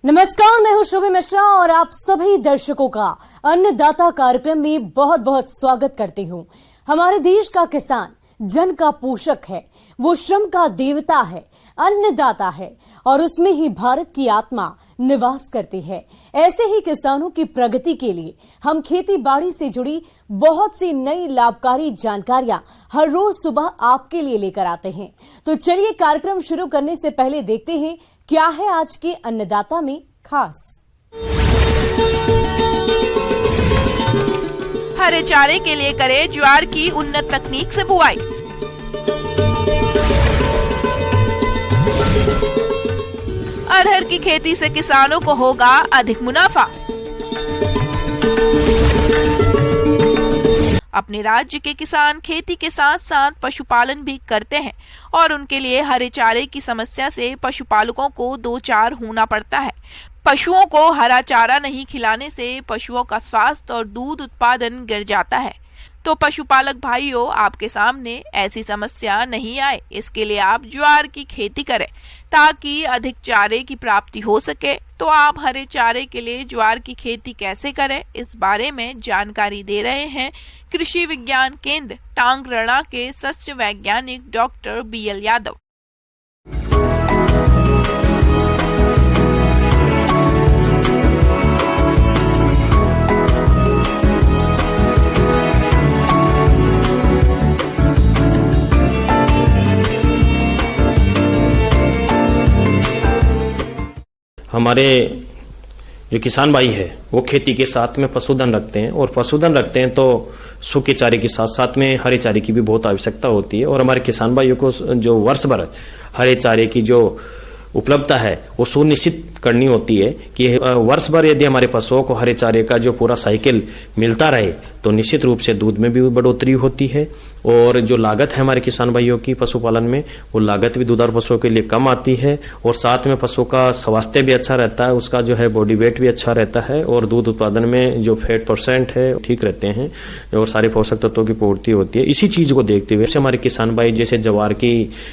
नमस्कार, मैं हूं श्रुभि मिश्रा और आप सभी दर्शकों का अन्नदाता कार्यक्रम में बहुत बहुत स्वागत करती हूं। हमारे देश का किसान जन का पोषक है, वो श्रम का देवता है, अन्नदाता है और उसमें ही भारत की आत्मा निवास करती है। ऐसे ही किसानों की प्रगति के लिए हम खेती बाड़ी से जुड़ी बहुत सी नई लाभकारी जानकारियां हर रोज सुबह आपके लिए लेकर आते हैं। तो चलिए कार्यक्रम शुरू करने से पहले देखते हैं क्या है आज के अन्नदाता में खास। हरे चारे के लिए करें ज्वार की उन्नत तकनीक से बुआई। अरहर की खेती से किसानों को होगा अधिक मुनाफा। अपने राज्य के किसान खेती के साथ साथ पशुपालन भी करते हैं और उनके लिए हरे चारे की समस्या से पशुपालकों को दो चार होना पड़ता है। पशुओं को हरा चारा नहीं खिलाने से पशुओं का स्वास्थ्य और दूध उत्पादन गिर जाता है। तो पशुपालक भाइयों, आपके सामने ऐसी समस्या नहीं आए, इसके लिए आप ज्वार की खेती करें ताकि अधिक चारे की प्राप्ति हो सके। तो आप हरे चारे के लिए ज्वार की खेती कैसे करें, इस बारे में जानकारी दे रहे हैं कृषि विज्ञान केंद्र टांगरणा के सस्य वैज्ञानिक डॉक्टर BL यादव। हमारे जो किसान भाई है वो खेती के साथ में पशुधन रखते हैं और पशुधन रखते हैं तो सूखे चारे के साथ साथ में हरे चारे की भी बहुत आवश्यकता होती है। और हमारे किसान भाइयों को जो वर्ष भर हरे चारे की जो उपलब्धता है वो सुनिश्चित करनी होती है कि वर्ष भर यदि हमारे पशुओं को हरे चारे का जो पूरा साइकिल मिलता रहे तो निश्चित रूप से दूध में भी बढ़ोतरी होती है और जो लागत है हमारे किसान भाइयों की पशुपालन में वो लागत भी दुधारू पशुओं के लिए कम आती है और साथ में पशु का स्वास्थ्य भी अच्छा रहता है, उसका जो है बॉडी वेट भी अच्छा रहता है और दूध उत्पादन में जो फैट % है ठीक रहते हैं और सारे पोषक तत्वों की पूर्ति होती है। इसी चीज को देखते हुए हमारे किसान भाई जैसे ज्वार की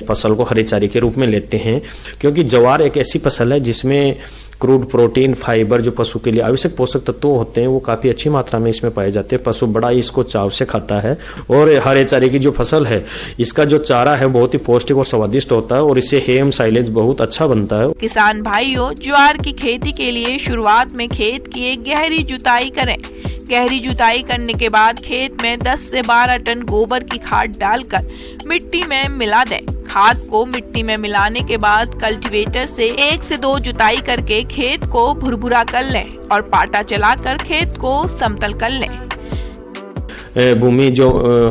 फसल को हरे चारे के रूप में लेते हैं, क्योंकि ज्वार एक ऐसी फसल है जिसमें क्रूड प्रोटीन फाइबर जो पशु के लिए आवश्यक पोषक तत्व होते हैं वो काफी अच्छी मात्रा में इसमें पाए जाते हैं। पशु बड़ा इसको चाव से खाता है और हरे चारे की जो फसल है इसका जो चारा है बहुत ही पौष्टिक और स्वादिष्ट होता है और इससे हेम साइलेज बहुत अच्छा बनता है। किसान भाइयों, ज्वार की खेती के लिए शुरुआत में खेत की एक गहरी जुताई करें। गहरी जुताई करने के बाद खेत में 10 से 12 टन गोबर की खाद डालकर मिट्टी में मिला दें। खाद को मिट्टी में मिलाने के बाद कल्टीवेटर से 1 से 2 जुताई करके खेत को भुरभुरा कर लें और पाटा चलाकर खेत को समतल कर लें। भूमि जो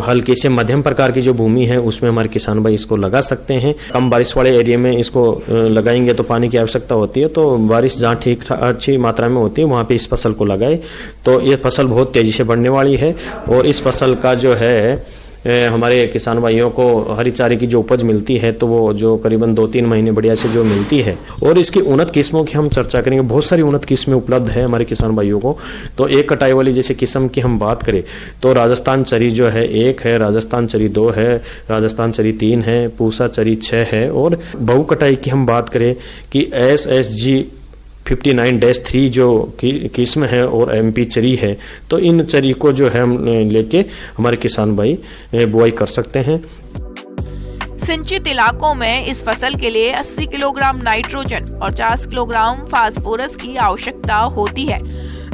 हल्की से मध्यम प्रकार की जो भूमि है उसमें हमारे किसान भाई इसको लगा सकते हैं। कम बारिश वाले एरिया में इसको लगाएंगे तो पानी की आवश्यकता होती है, तो बारिश जहाँ ठीक अच्छी मात्रा में होती है वहाँ पे इस फसल को लगाए तो ये फसल बहुत तेजी से बढ़ने वाली है। और इस फसल का जो है हमारे किसान भाइयों को हरी चारे की जो उपज मिलती है तो वो जो करीबन 2-3 महीने बढ़िया से जो मिलती है। और इसकी उन्नत किस्मों की हम चर्चा करेंगे। बहुत सारी उन्नत किस्में उपलब्ध है हमारे किसान भाइयों को। तो एक कटाई वाली जैसे किस्म की हम बात करें तो राजस्थान चरी जो है 1 है, राजस्थान चरी 2 है, राजस्थान चरी 3 है, पूसा चरी 6 है। और बहु कटाई की हम बात करें कि SSG 59-3 जो किस्म है और MP चरी है, तो इन चरी को जो है हम लेके हमारे किसान भाई बुआई कर सकते हैं। सिंचित इलाकों में इस फसल के लिए 80 किलोग्राम नाइट्रोजन और 50 किलोग्राम फास्फोरस की आवश्यकता होती है।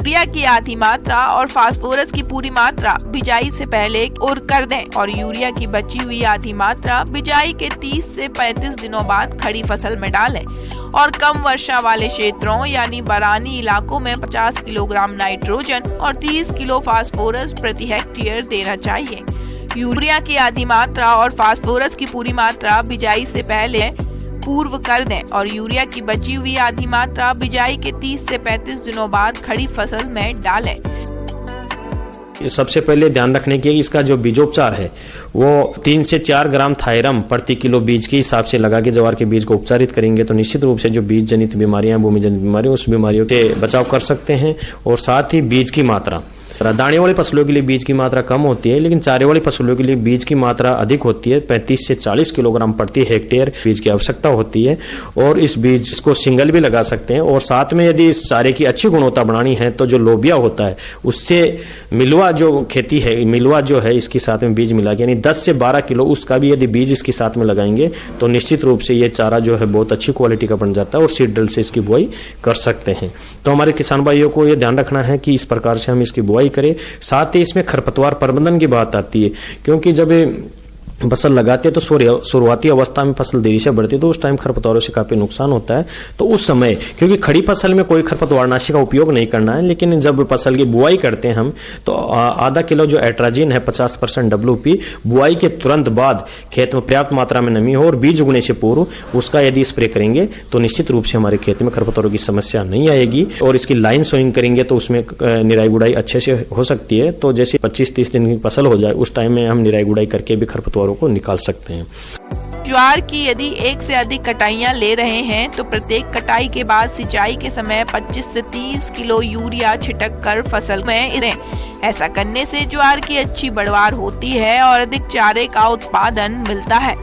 यूरिया की आधी मात्रा और फास्फोरस की पूरी मात्रा बिजाई से पहले और कर दें और यूरिया की बची हुई आधी मात्रा बिजाई के 30 से 35 दिनों बाद खड़ी फसल में डालें। और कम वर्षा वाले क्षेत्रों यानी बरानी इलाकों में 50 किलोग्राम नाइट्रोजन और 30 किलो फास्फोरस प्रति हेक्टेयर देना चाहिए। यूरिया की आधी मात्रा और फास्फोरस की पूरी मात्रा बिजाई से पहले पूर्व कर दें और यूरिया की बची हुई आधी मात्रा बिजाई के 30 से 35 दिनों बाद खड़ी फसल में डालें। सबसे पहले ध्यान रखने की इसका जो बीजोपचार है वो 3 से 4 ग्राम थायरम प्रति किलो बीज के हिसाब से लगा के ज्वार के बीज को उपचारित करेंगे तो निश्चित रूप से जो बीज जनित बीमारियां, भूमि जनित बीमारियां, उस बीमारियों से बचाव कर सकते हैं। और साथ ही बीज की मात्रा दाने वाली फसलों के लिए बीज की मात्रा कम होती है, लेकिन चारे वाली फसलों के लिए बीज की मात्रा अधिक होती है। 35 से 40 किलोग्राम प्रति हेक्टेयर बीज की आवश्यकता होती है और इस बीज को सिंगल भी लगा सकते हैं। और साथ में यदि इस चारे की अच्छी गुणवत्ता बढ़ानी है तो जो लोबिया होता है उससे मिलवा जो खेती है, मिलवा जो है इसके साथ में बीज मिला के यानी 10 से 12 किलो उसका भी यदि बीज इसके साथ में लगाएंगे तो निश्चित रूप से ये चारा जो है बहुत अच्छी क्वालिटी का बन जाता है और सीड ड्रिल से इसकी बुआई कर सकते हैं। तो हमारे किसान भाइयों को ये ध्यान रखना है कि इस प्रकार से हम इसकी बुआई करें। साथ ही इसमें खरपतवार प्रबंधन की बात आती है, क्योंकि जब फसल लगाते हैं तो शुरुआती अवस्था में फसल देरी से बढ़ती है तो उस टाइम खरपतवारों से काफी नुकसान होता है। तो उस समय क्योंकि खड़ी फसल में कोई खरपतवारनाशी का उपयोग नहीं करना है, लेकिन जब फसल की बुआई करते हैं हम तो आधा किलो जो एट्राजिन है 50% WP बुआई के तुरंत बाद खेत में पर्याप्त मात्रा में नमी हो और बीज उगने से पूर्व उसका यदि स्प्रे करेंगे तो निश्चित रूप से हमारे खेत में खरपतवारों की समस्या नहीं आएगी। और इसकी लाइन सोइंग करेंगे तो उसमें निराई गुड़ाई अच्छे से हो सकती है। तो जैसे 25-30 दिन की फसल हो जाए उस टाइम में हम निराई गुड़ाई करके भी खरपतवारों को निकाल सकते हैं। ज्वार की यदि एक से अधिक कटाइयां ले रहे हैं तो प्रत्येक कटाई के बाद सिंचाई के समय 25 से 30 किलो यूरिया छिटक कर फसल में इसे ऐसा करने से ज्वार की अच्छी बढ़वार होती है और अधिक चारे का उत्पादन मिलता है।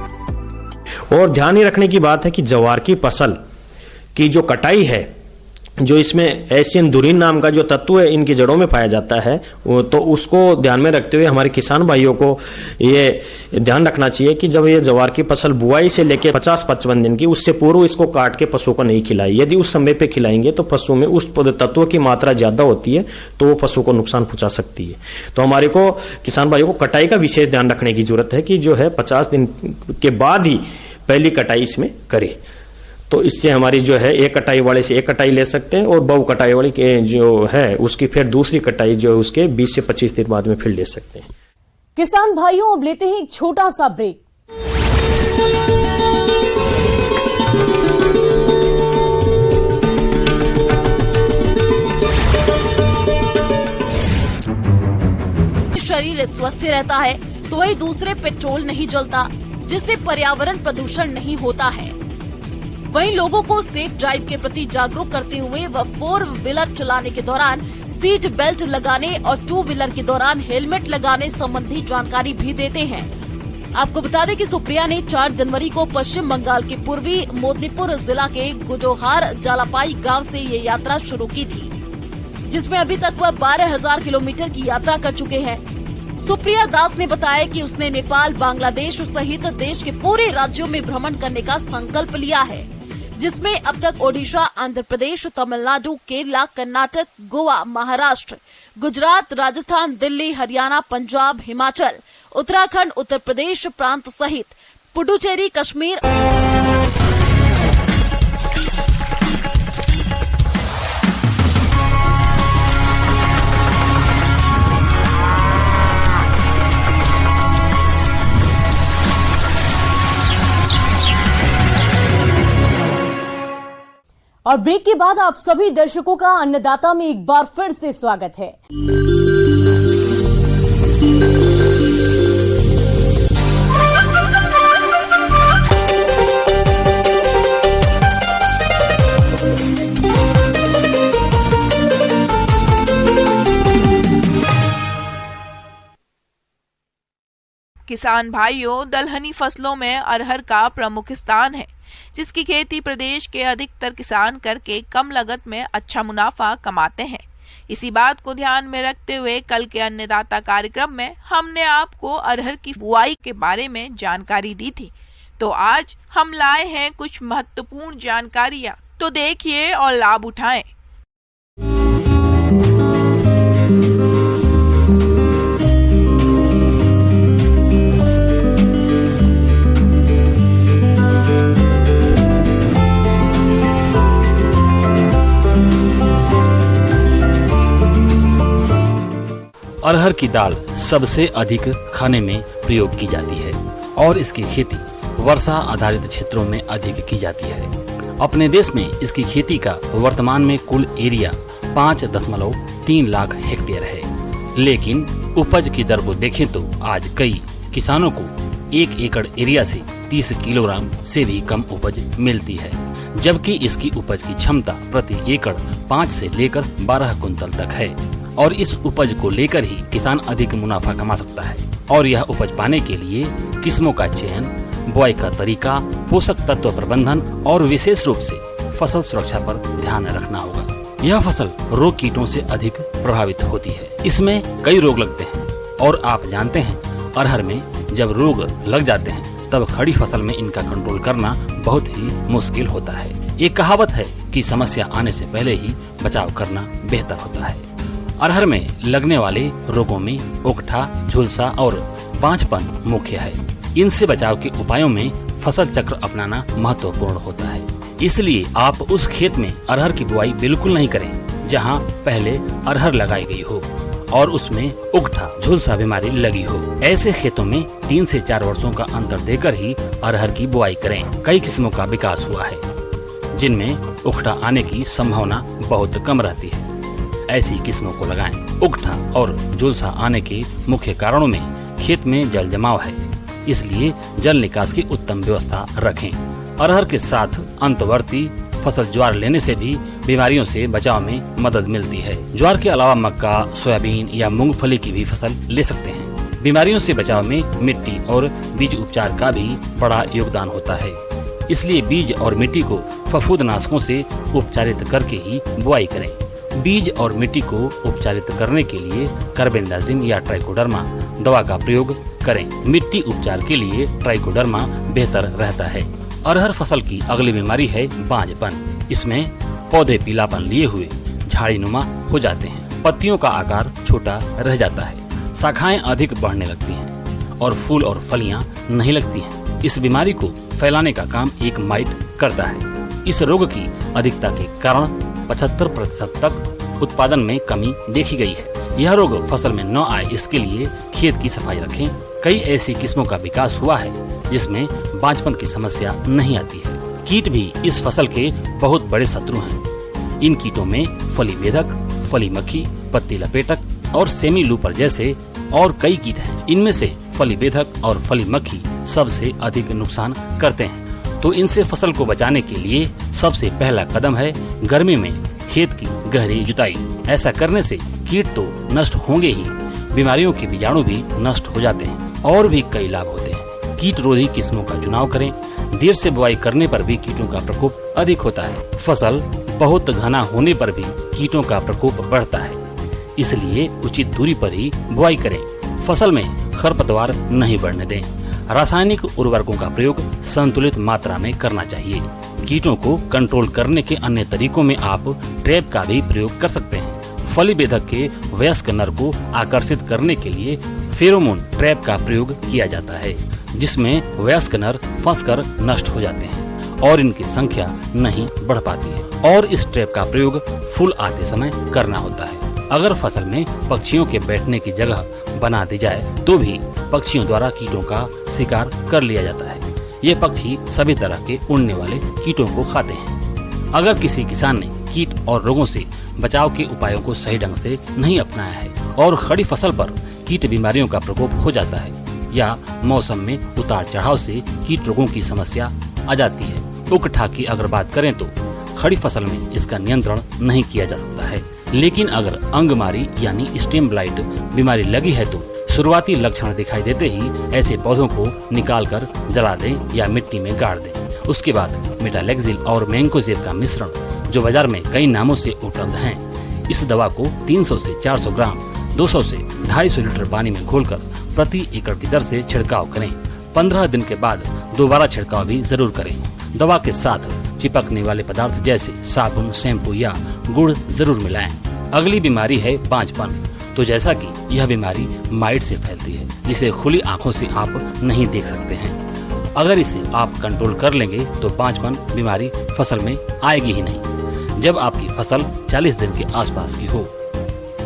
और ध्यान ही रखने की बात है कि ज्वार की फसल की जो कटाई है, जो इसमें एशियन धुरीन नाम का जो तत्व है इनकी जड़ों में पाया जाता है, तो उसको ध्यान में रखते हुए हमारे किसान भाइयों को ये ध्यान रखना चाहिए कि जब ये ज्वार की फसल बुआई से लेकर 50-55 दिन की उससे पूर्व इसको काट के पशु को नहीं खिलाए। यदि उस समय पे खिलाएंगे तो पशु में उस तत्व की मात्रा ज्यादा होती है तो वो पशु को नुकसान पहुंचा सकती है। तो हमारे को किसान भाइयों को कटाई का विशेष ध्यान रखने की जरूरत है कि जो है 50 दिन के बाद ही पहली कटाई इसमें करे। तो इससे हमारी जो है एक कटाई वाले से एक कटाई ले सकते हैं और बहु कटाई वाली के जो है उसकी फिर दूसरी कटाई जो है उसके 20 से 25 दिन बाद में फिर ले सकते हैं। किसान भाइयों, अब लेते हैं एक छोटा सा ब्रेक। शरीर स्वस्थ रहता है तो वही दूसरे पेट्रोल नहीं जलता, जिससे पर्यावरण प्रदूषण नहीं होता है। वहीं लोगों को सेफ ड्राइव के प्रति जागरूक करते हुए वह 4 व्हीलर चलाने के दौरान सीट बेल्ट लगाने और 2 व्हीलर के दौरान हेलमेट लगाने संबंधी जानकारी भी देते हैं। आपको बता दें कि सुप्रिया ने 4 जनवरी को पश्चिम बंगाल के पूर्वी मोदनीपुर जिला के गुजोहार जालापाई गांव से ये यात्रा शुरू की थी, जिसमें अभी तक वह 12,000 किलोमीटर की यात्रा कर चुके हैं। सुप्रिया दास ने बताया कि उसने नेपाल, बांग्लादेश सहित देश के पूरे राज्यों में भ्रमण करने का संकल्प लिया है, जिसमें अब तक ओडिशा, आंध्र प्रदेश, तमिलनाडु, केरला, कर्नाटक, गोवा, महाराष्ट्र, गुजरात, राजस्थान, दिल्ली, हरियाणा, पंजाब, हिमाचल, उत्तराखंड, उत्तर प्रदेश प्रांत सहित पुडुचेरी, कश्मीर और ब्रेक के बाद आप सभी दर्शकों का अन्नदाता में एक बार फिर से स्वागत है। किसान भाइयों, दलहनी फसलों में अरहर का प्रमुख स्थान है, जिसकी खेती प्रदेश के अधिकतर किसान करके कम लागत में अच्छा मुनाफा कमाते हैं। इसी बात को ध्यान में रखते हुए कल के अन्नदाता कार्यक्रम में हमने आपको अरहर की बुआई के बारे में जानकारी दी थी। तो आज हम लाए हैं कुछ महत्वपूर्ण जानकारियां, तो देखिए और लाभ उठाएं। अरहर की दाल सबसे अधिक खाने में प्रयोग की जाती है और इसकी खेती वर्षा आधारित क्षेत्रों में अधिक की जाती है। अपने देश में इसकी खेती का वर्तमान में कुल एरिया 5.3 लाख हेक्टेयर है, लेकिन उपज की दर को देखें तो आज कई किसानों को 1 एकड़ एरिया से 30 किलोग्राम से भी कम उपज मिलती है, जबकि इसकी उपज की क्षमता प्रति एकड़ 5 से लेकर 12 कुंतल तक है। और इस उपज को लेकर ही किसान अधिक मुनाफा कमा सकता है। और यह उपज पाने के लिए किस्मों का चयन, बुआई का तरीका, पोषक तत्व प्रबंधन और विशेष रूप से फसल सुरक्षा पर ध्यान रखना होगा। यह फसल रोग कीटों से अधिक प्रभावित होती है। इसमें कई रोग लगते हैं और आप जानते हैं अरहर में जब रोग लग जाते हैं तब खड़ी फसल में इनका कंट्रोल करना बहुत ही मुश्किल होता है। एक कहावत है कि समस्या आने से पहले ही बचाव करना बेहतर होता है। अरहर में लगने वाले रोगों में ओकठा, झुलसा और बांझपन मुख्य है। इनसे बचाव के उपायों में फसल चक्र अपनाना महत्वपूर्ण होता है। इसलिए आप उस खेत में अरहर की बुआई बिल्कुल नहीं करें जहां पहले अरहर लगाई गई हो और उसमें उगठा, झुलसा बीमारी लगी हो। ऐसे खेतों में 3 से 4 वर्षों का अंतर देकर ही अरहर की बुआई करें। कई किस्मों का विकास हुआ है जिनमें उगठा आने की संभावना बहुत कम रहती है। ऐसी किस्मों को लगाएं। उगठा और झुलसा आने के मुख्य कारणों में खेत में जल जमाव है, इसलिए जल निकास की उत्तम व्यवस्था रखें। अरहर के साथ अंतवर्ती फसल ज्वार लेने से भी बीमारियों से बचाव में मदद मिलती है। ज्वार के अलावा मक्का, सोयाबीन या मूंगफली की भी फसल ले सकते हैं। बीमारियों से बचाव में मिट्टी और बीज उपचार का भी बड़ा योगदान होता है, इसलिए बीज और मिट्टी को फफूंदनाशकों से उपचारित करके ही बुआई करें। बीज और मिट्टी को उपचारित करने के लिए कार्बेंडाजिम या ट्राइकोडर्मा दवा का प्रयोग करें। मिट्टी उपचार के लिए ट्राइकोडर्मा बेहतर रहता है। अरहर फसल की अगली बीमारी है बांझपन। इसमें पौधे पीलापन लिए हुए झाड़ीनुमा हो जाते हैं, पत्तियों का आकार छोटा रह जाता है, शाखाएं अधिक बढ़ने लगती हैं और फूल और फलियां नहीं लगती हैं। इस बीमारी को फैलाने का काम एक माइट करता है। इस रोग की अधिकता के कारण 75% तक उत्पादन में कमी देखी गई है। यह रोग फसल में न आए इसके लिए खेत की सफाई रखें। कई ऐसी किस्मों का विकास हुआ है जिसमें बांझपन की समस्या नहीं आती है। कीट भी इस फसल के बहुत बड़े शत्रु हैं। इन कीटों में फली बेधक, फली मक्खी, पत्ती लपेटक और सेमी लूपर जैसे और कई कीट हैं। इनमें से फली बेधक और फली मक्खी सबसे अधिक नुकसान करते हैं। तो इनसे फसल को बचाने के लिए सबसे पहला कदम है गर्मी में खेत की गहरी जुताई। ऐसा करने से कीट तो नष्ट होंगे ही, बीमारियों के बीजाणु भी नष्ट हो जाते हैं और भी कई लाभ होते हैं। कीट रोधी किस्मों का चुनाव करें। देर से बुआई करने पर भी कीटों का प्रकोप अधिक होता है। फसल बहुत घना होने पर भी कीटों का प्रकोप बढ़ता है, इसलिए उचित दूरी पर ही बुआई करें। फसल में खरपतवार नहीं बढ़ने दें। रासायनिक उर्वरकों का प्रयोग संतुलित मात्रा में करना चाहिए। कीटों को कंट्रोल करने के अन्य तरीकों में आप ट्रैप का भी प्रयोग कर सकते हैं। फली बेधक के वयस्क नर को आकर्षित करने के लिए फेरोमोन ट्रैप का प्रयोग किया जाता है, जिसमें वयस्क नर फंसकर नष्ट हो जाते हैं और इनकी संख्या नहीं बढ़ पाती है। और इस ट्रैप का प्रयोग फूल आते समय करना होता है। अगर फसल में पक्षियों के बैठने की जगह बना दी जाए तो भी पक्षियों द्वारा कीटों का शिकार कर लिया जाता है। ये पक्षी सभी तरह के उड़ने वाले कीटों को खाते हैं। अगर किसी किसान ने कीट और रोगों से बचाव के उपायों को सही ढंग से नहीं अपनाया है और खड़ी फसल पर कीट बीमारियों का प्रकोप हो जाता है या मौसम में उतार चढ़ाव से कीट रोगों की समस्या आ जाती है, उकठा की अगर बात करें तो खड़ी फसल में इसका नियंत्रण नहीं किया जा सकता है। लेकिन अगर अंगमारी यानी स्टेम ब्लाइट बीमारी लगी है तो शुरुआती लक्षण दिखाई देते ही ऐसे पौधों को निकालकर जला दें या मिट्टी में गाड़ दें। उसके बाद मेटालेक्सिल और मैंकोजेब का मिश्रण जो बाजार में कई नामों से उपलब्ध हैं, इस दवा को 300 से 400 ग्राम 200 से 250 लीटर पानी में घोलकर प्रति एकड़ की दर से छिड़काव करें। 15 दिन के बाद दोबारा छिड़काव भी जरूर करें। दवा के साथ चिपकने वाले पदार्थ जैसे साबुन, शैम्पू या गुड़ जरूर मिलाएं। अगली बीमारी है बांझपन। तो जैसा कि यह बीमारी माइट से फैलती है, जिसे खुली आंखों से आप नहीं देख सकते हैं। अगर इसे आप कंट्रोल कर लेंगे तो बांझपन बीमारी फसल में आएगी ही नहीं। जब आपकी फसल 40 दिन के आसपास की हो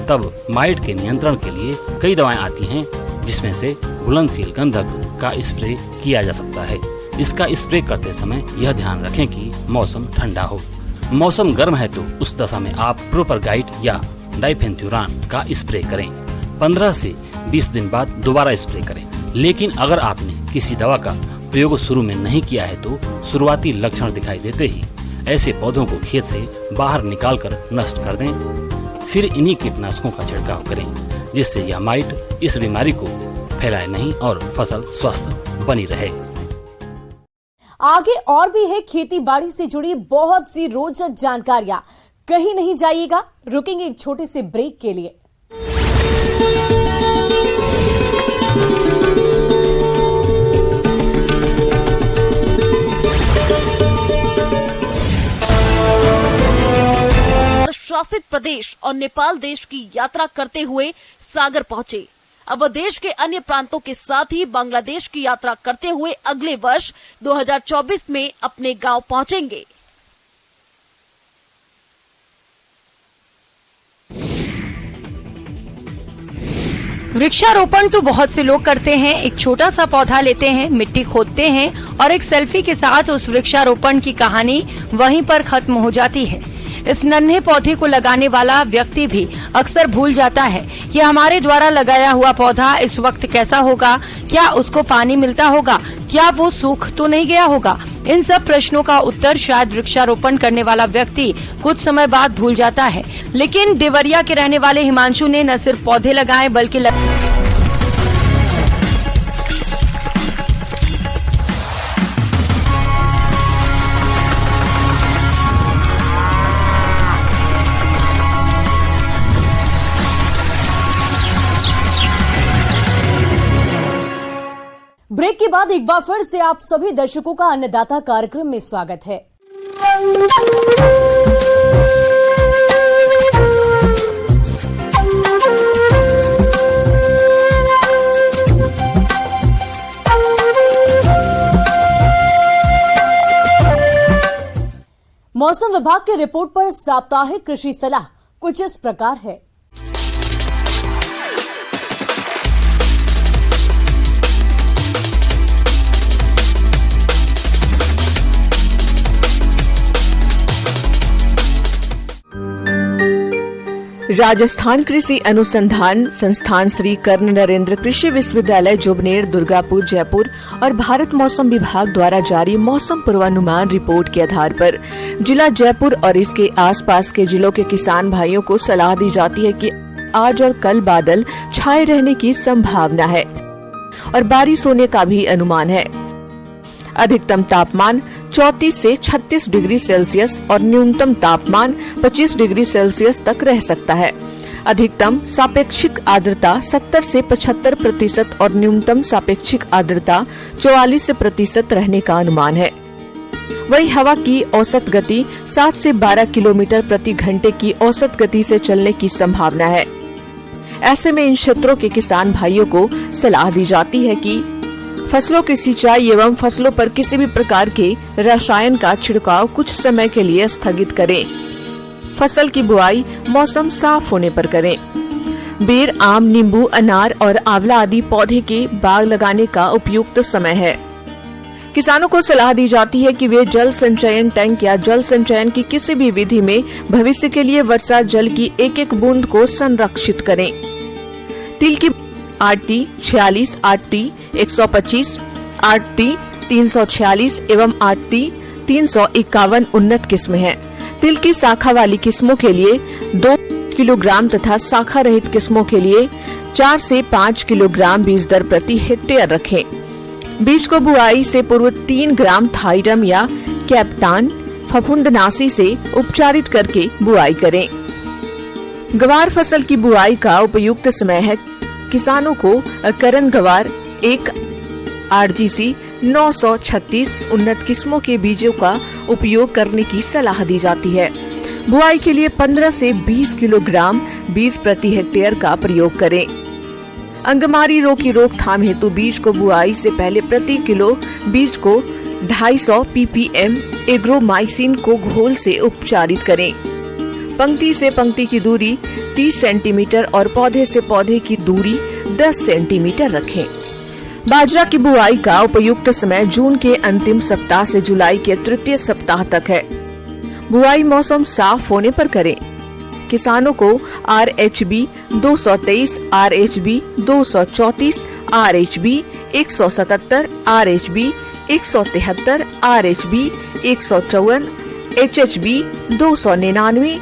तब माइट के नियंत्रण के लिए कई दवाएं आती हैं, जिसमें से घुलनशील गंधक का स्प्रे किया जा सकता है। इसका स्प्रे करते समय यह ध्यान रखें कि मौसम ठंडा हो। मौसम गर्म है तो उस दशा में आप प्रोपरगाइट या डाइफेंथ्यूरान का स्प्रे करें। 15 से 20 दिन बाद दोबारा स्प्रे करें। लेकिन अगर आपने किसी दवा का प्रयोग शुरू में नहीं किया है तो शुरुआती लक्षण दिखाई देते ही ऐसे पौधों को खेत से बाहर निकालकर नष्ट कर दें। फिर इन्हीं कीटनाशकों का छिड़काव करें, जिससे यह माइट इस बीमारी को फैलाए नहीं और फसल स्वस्थ बनी रहे। आगे और भी है खेती बाड़ी से जुड़ी बहुत सी रोचक जानकारियां। कहीं नहीं जाइएगा, रुकेंगे एक छोटे से ब्रेक के लिए। शासित प्रदेश और नेपाल देश की यात्रा करते हुए सागर पहुंचे। अब वह देश के अन्य प्रांतों के साथ ही बांग्लादेश की यात्रा करते हुए अगले वर्ष 2024 में अपने गांव पहुंचेंगे। वृक्षारोपण तो बहुत से लोग करते हैं। एक छोटा सा पौधा लेते हैं, मिट्टी खोदते हैं और एक सेल्फी के साथ उस वृक्षारोपण की कहानी वहीं पर खत्म हो जाती है। इस नन्हे पौधे को लगाने वाला व्यक्ति भी अक्सर भूल जाता है कि हमारे द्वारा लगाया हुआ पौधा इस वक्त कैसा होगा, क्या उसको पानी मिलता होगा, क्या वो सूख तो नहीं गया होगा। इन सब प्रश्नों का उत्तर शायद वृक्षारोपण करने वाला व्यक्ति कुछ समय बाद भूल जाता है। लेकिन देवरिया के रहने वाले हिमांशु ने न सिर्फ पौधे लगाए बल्कि ब्रेक के बाद एक बार फिर से आप सभी दर्शकों का अन्नदाता कार्यक्रम में स्वागत है। मौसम विभाग की रिपोर्ट पर साप्ताहिक कृषि सलाह कुछ इस प्रकार है। राजस्थान कृषि अनुसंधान संस्थान श्री कर्ण नरेंद्र कृषि विश्वविद्यालय जोबनेर, दुर्गापुर, जयपुर और भारत मौसम विभाग द्वारा जारी मौसम पूर्वानुमान रिपोर्ट के आधार पर जिला जयपुर और इसके आसपास के जिलों के किसान भाइयों को सलाह दी जाती है कि आज और कल बादल छाए रहने की संभावना है और बारिश होने का भी अनुमान है। अधिकतम तापमान 34 से 36 डिग्री सेल्सियस और न्यूनतम तापमान 25 डिग्री सेल्सियस तक रह सकता है। अधिकतम सापेक्षिक आर्द्रता 70 से 75% और न्यूनतम सापेक्षिक आर्द्रता 44% रहने का अनुमान है। वही हवा की औसत गति 7 से 12 किलोमीटर प्रति घंटे की औसत गति से चलने की संभावना है। ऐसे में इन क्षेत्रों के किसान भाइयों को सलाह दी जाती है कि फसलों की सिंचाई एवं फसलों पर किसी भी प्रकार के रसायन का छिड़काव कुछ समय के लिए स्थगित करें। फसल की बुआई मौसम साफ होने पर करें। बेर, आम, नींबू, अनार और आंवला आदि पौधे के बाग लगाने का उपयुक्त समय है। किसानों को सलाह दी जाती है कि वे जल संचयन टैंक या जल संचयन की किसी भी विधि में भविष्य के लिए वर्षा जल की एक एक बूंद को संरक्षित करें। तिल की 8T 46, 8T 125, 8T 346 एवं 8T 351 उन्नत किस्में हैं। तिल की शाखा वाली किस्मों के लिए 2 किलोग्राम तथा शाखा रहित किस्मों के लिए 4 से 5 किलोग्राम बीज दर प्रति हेक्टेयर रखें। बीज को बुआई से पूर्व 3 ग्राम थाइरम या कैप्टान फफूंदनाशी से उपचारित करके बुआई करें। गवार फसल की बुआई का उपयुक्त समय है। किसानों को करण गवार 1 RGC 936 उन्नत किस्मों के बीजों का उपयोग करने की सलाह दी जाती है। बुआई के लिए 15 से 20 किलोग्राम बीज प्रति हेक्टेयर का प्रयोग करें। अंगमारी रोग की रोकथाम हेतु बीज को बुआई से पहले प्रति किलो बीज को 250 ppm एग्रोमाइसिन को घोल से उपचारित करें। पंक्ति से पंक्ति की दूरी 30 सेंटीमीटर और पौधे से पौधे की दूरी 10 सेंटीमीटर रखें। बाजरा की बुआई का उपयुक्त समय जून के अंतिम सप्ताह से जुलाई के तृतीय सप्ताह तक है। बुआई मौसम साफ होने पर करें। किसानों को RHB 223, RHB 234, RHB 177, RHB 173, RHB 154, HHB 299,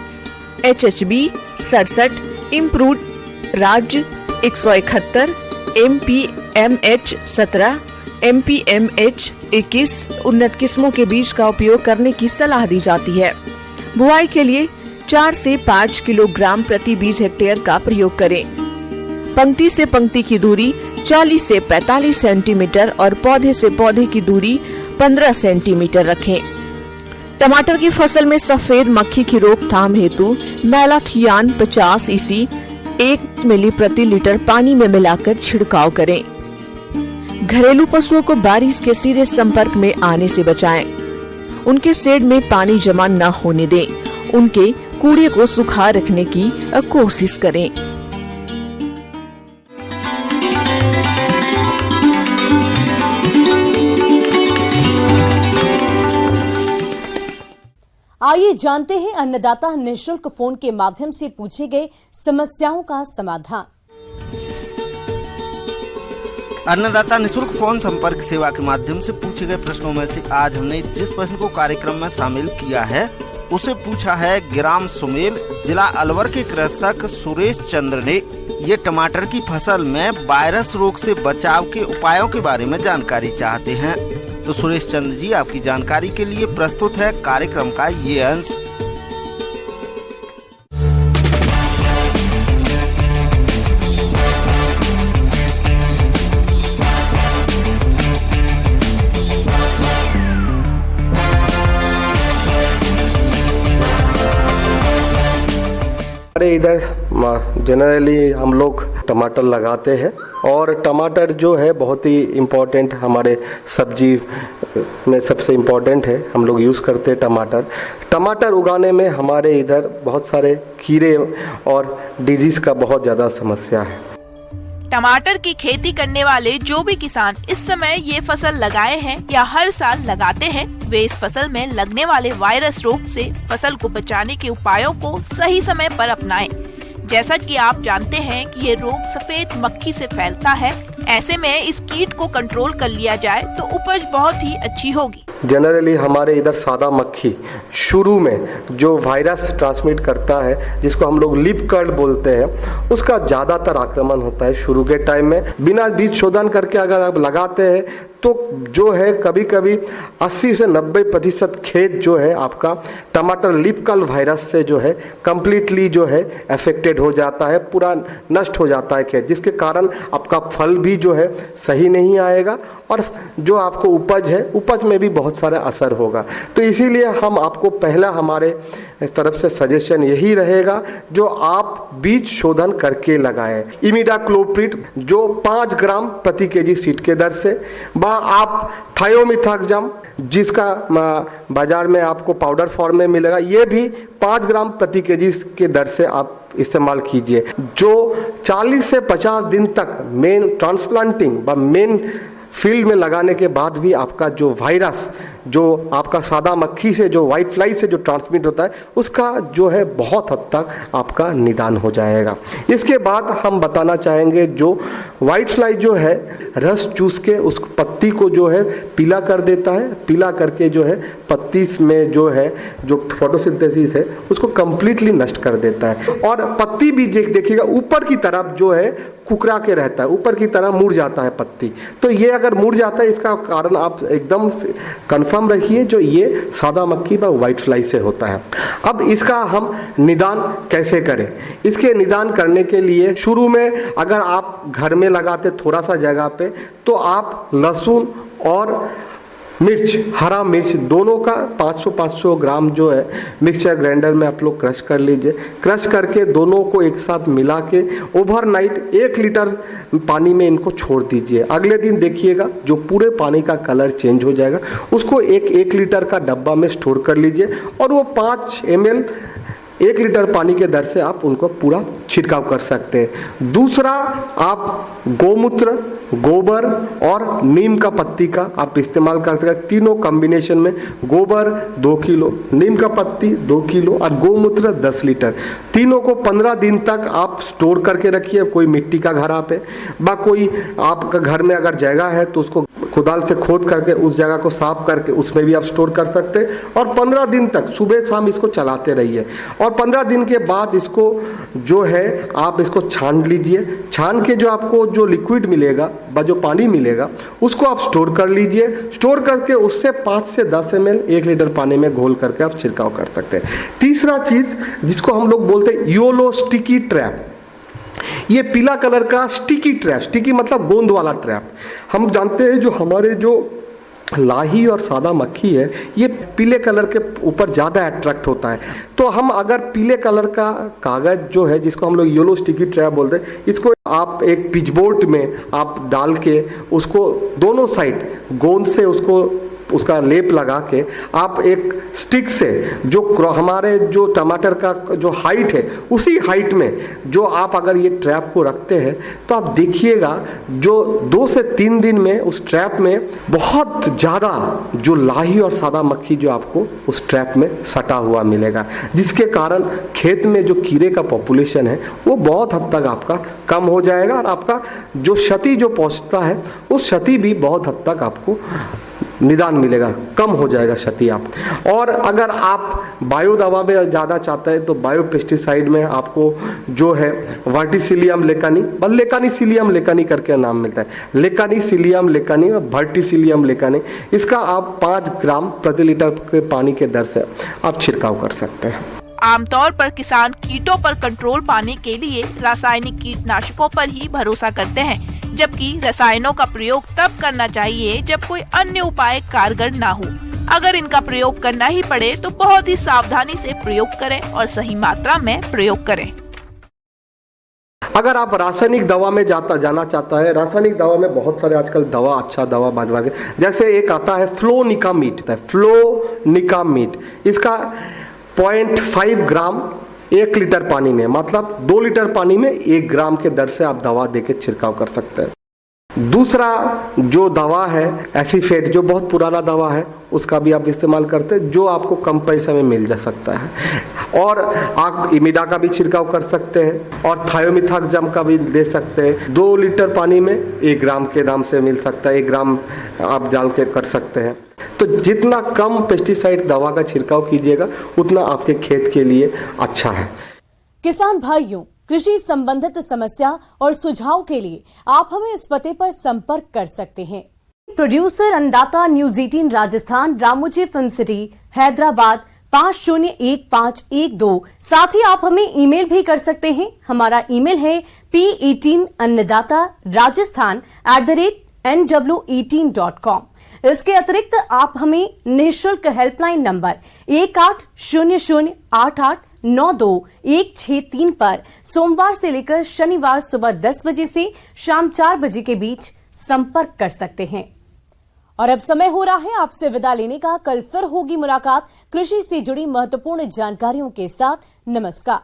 HHB 67, improve राज्य 171, MPMH 17, MPMH 21 उन्नत किस्मों के बीज का उपयोग करने की सलाह दी जाती है। बुआई के लिए 4 से 5 किलोग्राम प्रति बीज हेक्टेयर का प्रयोग करें। पंक्ति से पंक्ति की दूरी 40 से 45 सेंटीमीटर और पौधे से पौधे की दूरी 15 सेंटीमीटर रखें। टमाटर की फसल में सफेद मक्खी की रोकथाम हेतु मैलाथियान 50 EC 1 मिली प्रति लीटर पानी में मिलाकर छिड़काव करें। घरेलू पशुओं को बारिश के सीधे संपर्क में आने से बचाएं। उनके शेड में पानी जमा न होने दें। उनके कूड़े को सुखा रखने की कोशिश करें। आइए जानते हैं अन्नदाता निःशुल्क फोन के माध्यम से पूछे गए समस्याओं का समाधान। अन्नदाता निःशुल्क फोन संपर्क सेवा के माध्यम से पूछे गए प्रश्नों में से आज हमने जिस प्रश्न को कार्यक्रम में शामिल किया है उसे पूछा है ग्राम सुमेल, जिला अलवर के कृषक सुरेश चंद्र ने। ये टमाटर की फसल में वायरस रोग से बचाव के उपायों के बारे में जानकारी चाहते हैं। तो सुरेश चंद्र जी, आपकी जानकारी के लिए प्रस्तुत है कार्यक्रम का ये अंश। हमारे इधर जनरली हम लोग टमाटर लगाते हैं और टमाटर जो है बहुत ही इम्पोर्टेंट हमारे सब्जी में सबसे इम्पोर्टेंट है। हम लोग यूज़ करते हैं टमाटर उगाने में हमारे इधर बहुत सारे कीड़े और डिजीज़ का बहुत ज़्यादा समस्या है। टमाटर की खेती करने वाले जो भी किसान इस समय ये फसल लगाए हैं या हर साल लगाते हैं, वे इस फसल में लगने वाले वायरस रोग से फसल को बचाने के उपायों को सही समय पर अपनाएं। जैसा कि आप जानते हैं कि ये रोग सफेद मक्खी से फैलता है। ऐसे में इस कीट को कंट्रोल कर लिया जाए तो उपज बहुत ही अच्छी होगी। जनरली हमारे इधर सादा मक्खी शुरू में जो वायरस ट्रांसमिट करता है, जिसको हम लोग लिप कर्ल बोलते हैं, उसका ज़्यादातर आक्रमण होता है शुरू के टाइम में। बिना बीज शोधन करके अगर आप लगाते हैं तो जो है कभी कभी 80 से 90% खेत जो है आपका टमाटर लिप कर्ल वायरस से जो है कम्प्लीटली जो है अफेक्टेड हो जाता है, पूरा नष्ट हो जाता है खेत, जिसके कारण आपका फल भी जो है सही नहीं आएगा और जो आपको उपज है उपज में भी बहुत सारा असर होगा। तो इसीलिए हम आपको पहला हमारे तरफ से सजेशन यही रहेगा, जो आप बीज शोधन करके लगाएं। इमिडाक्लोप्रिड जो 5 ग्राम प्रति केजी सीड के दर से, आप थायोमिथाक्सम जिसका बाजार में आपको पाउडर फॉर्म में मिलेगा, ये भी 5 ग्राम प्रति केजी के दर से आप इस्तेमाल कीजिए। जो 40 से 50 दिन तक मेन ट्रांसप्लांटिंग व मेन फील्ड में लगाने के बाद भी आपका जो वायरस जो आपका सादा मक्खी से जो व्हाइट फ्लाई से जो ट्रांसमिट होता है उसका जो है बहुत हद तक आपका निदान हो जाएगा। इसके बाद हम बताना चाहेंगे, जो व्हाइट फ्लाई जो है रस चूस के उस पत्ती को जो है पीला कर देता है, पीला करके जो है पत्ती में जो है जो फोटोसिंथेसिस है उसको कंप्लीटली नष्ट कर देता है। और पत्ती भी देखिएगा ऊपर की तरफ जो है कुकरा के रहता है, ऊपर की तरफ मुड़ जाता है पत्ती। तो ये अगर मुड़ जाता है इसका कारण आप एकदम कंफर्म रखिए जो ये सादा मक्खी व व्हाइट फ्लाई से होता है। अब इसका हम निदान कैसे करें? इसके निदान करने के लिए शुरू में अगर आप घर में लगाते थोड़ा सा जगह पे, तो आप लहसुन और मिर्च, हरा मिर्च दोनों का 500-500 ग्राम जो है मिक्सचर ग्राइंडर में आप लोग क्रश कर लीजिए। क्रश करके दोनों को एक साथ मिला के ओवरनाइट 1 लीटर पानी में इनको छोड़ दीजिए। अगले दिन देखिएगा जो पूरे पानी का कलर चेंज हो जाएगा। उसको 1 लीटर का डब्बा में स्टोर कर लीजिए और वो 5 ml 1 लीटर पानी के दर से आप उनको पूरा छिड़काव कर सकते हैं। दूसरा, आप गोमूत्र, गोबर और नीम का पत्ती का आप इस्तेमाल कर सकते हैं। तीनों कॉम्बिनेशन में गोबर 2 किलो, नीम का पत्ती 2 किलो और गोमूत्र 10 लीटर, तीनों को 15 दिन तक आप स्टोर करके रखिए। कोई मिट्टी का घड़ा पे बा कोई आपका घर में अगर जगह है तो उसको कुदाल से खोद करके उस जगह को साफ करके उसमें भी आप स्टोर कर सकते हैं और 15 दिन तक सुबह शाम इसको चलाते रहिए। और और 15 दिन के बाद इसको जो है आप इसको छान लीजिए। छान के जो आपको जो लिक्विड मिलेगा, जो पानी मिलेगा, उसको आप स्टोर कर लीजिए। स्टोर करके उससे 5 से 10 ml 1 लीटर पानी में घोल करके आप छिड़काव कर सकते हैं। तीसरा चीज जिसको हम लोग बोलते हैं योलो स्टिकी ट्रैप, ये पीला कलर का स्टिकी ट्रैप, स्टिकी मतलब गोंद वाला ट्रैप। हम जानते हैं जो हमारे जो लाही और सादा मक्खी है ये पीले कलर के ऊपर ज़्यादा अट्रैक्ट होता है। तो हम अगर पीले कलर का कागज़ जो है जिसको हम लोग येलो स्टिकी ट्रैप बोलते हैं, इसको आप एक पिचबोर्ड में आप डाल के उसको दोनों साइड गोंद से उसका लेप लगा के आप एक स्टिक से जो हमारे जो टमाटर का जो हाइट है उसी हाइट में जो आप अगर ये ट्रैप को रखते हैं तो आप देखिएगा जो 2 से 3 दिन में उस ट्रैप में बहुत ज़्यादा जो लाही और सादा मक्खी जो आपको उस ट्रैप में सटा हुआ मिलेगा, जिसके कारण खेत में जो कीड़े का पॉपुलेशन है वो बहुत हद तक आपका कम हो जाएगा और आपका जो क्षति जो पहुंचता है उस क्षति भी बहुत हद तक आपको निदान मिलेगा, कम हो जाएगा क्षति आप। और अगर आप बायो दवा में ज़्यादा चाहते हैं तो बायो पेस्टिसाइड में आपको जो है वर्टिसिलियम लेकानी, लेकानीसिलियम लेकानी करके नाम मिलता है, लेकानीसिलियम लेकानी और वर्टिसिलियम लेकानी, इसका आप 5 ग्राम प्रति लीटर के पानी के दर से आप छिड़काव कर सकते हैं। आमतौर पर किसान कीटों पर कंट्रोल पाने के लिए रासायनिक कीटनाशकों पर ही भरोसा करते हैं, जबकि रसायनों का प्रयोग तब करना चाहिए जब कोई अन्य उपाय कारगर ना हो। अगर इनका प्रयोग करना ही पड़े तो बहुत ही सावधानी से प्रयोग करें और सही मात्रा में प्रयोग करें। अगर आप रासायनिक दवा में जाना चाहता है, रासायनिक दवा में बहुत सारे आजकल दवा अच्छा दवा बाजार के, जैसे एक आता है फ्लोनिकामीड, फ्लोनिकामीड, इसका 0.5 ग्राम 1 लीटर पानी में, मतलब 2 लीटर पानी में 1 ग्राम के दर से आप दवा देके छिड़काव कर सकते हैं। दूसरा जो दवा है एसीफेट, जो बहुत पुराना दवा है, उसका भी आप इस्तेमाल करते हैं, जो आपको कम पैसे में मिल जा सकता है। और आप इमिडा का भी छिड़काव कर सकते हैं और थायोमिथाक्सम का भी दे सकते हैं। 2 लीटर पानी में 1 ग्राम के दाम से मिल सकता है, 1 ग्राम आप डाल के कर सकते हैं। तो जितना कम पेस्टिसाइड दवा का छिड़काव कीजिएगा उतना आपके खेत के लिए अच्छा है। किसान भाइयों, कृषि संबंधित समस्या और सुझाव के लिए आप हमें इस पते पर संपर्क कर सकते हैं। प्रोड्यूसर अन्नदाता news 18 Rajasthan, Ramoji film city, Hyderabad 501512। साथ ही आप हमें ईमेल भी कर सकते हैं। हमारा ईमेल है p18annadatarajasthan@nw18.com। इसके अतिरिक्त आप हमें निःशुल्क हेल्पलाइन नंबर 180088921663 पर सोमवार से लेकर शनिवार सुबह 10 बजे से शाम 4 बजे के बीच संपर्क कर सकते हैं। और अब समय हो रहा है आपसे विदा लेने का। कल फिर होगी मुलाकात कृषि से जुड़ी महत्वपूर्ण जानकारियों के साथ। नमस्कार।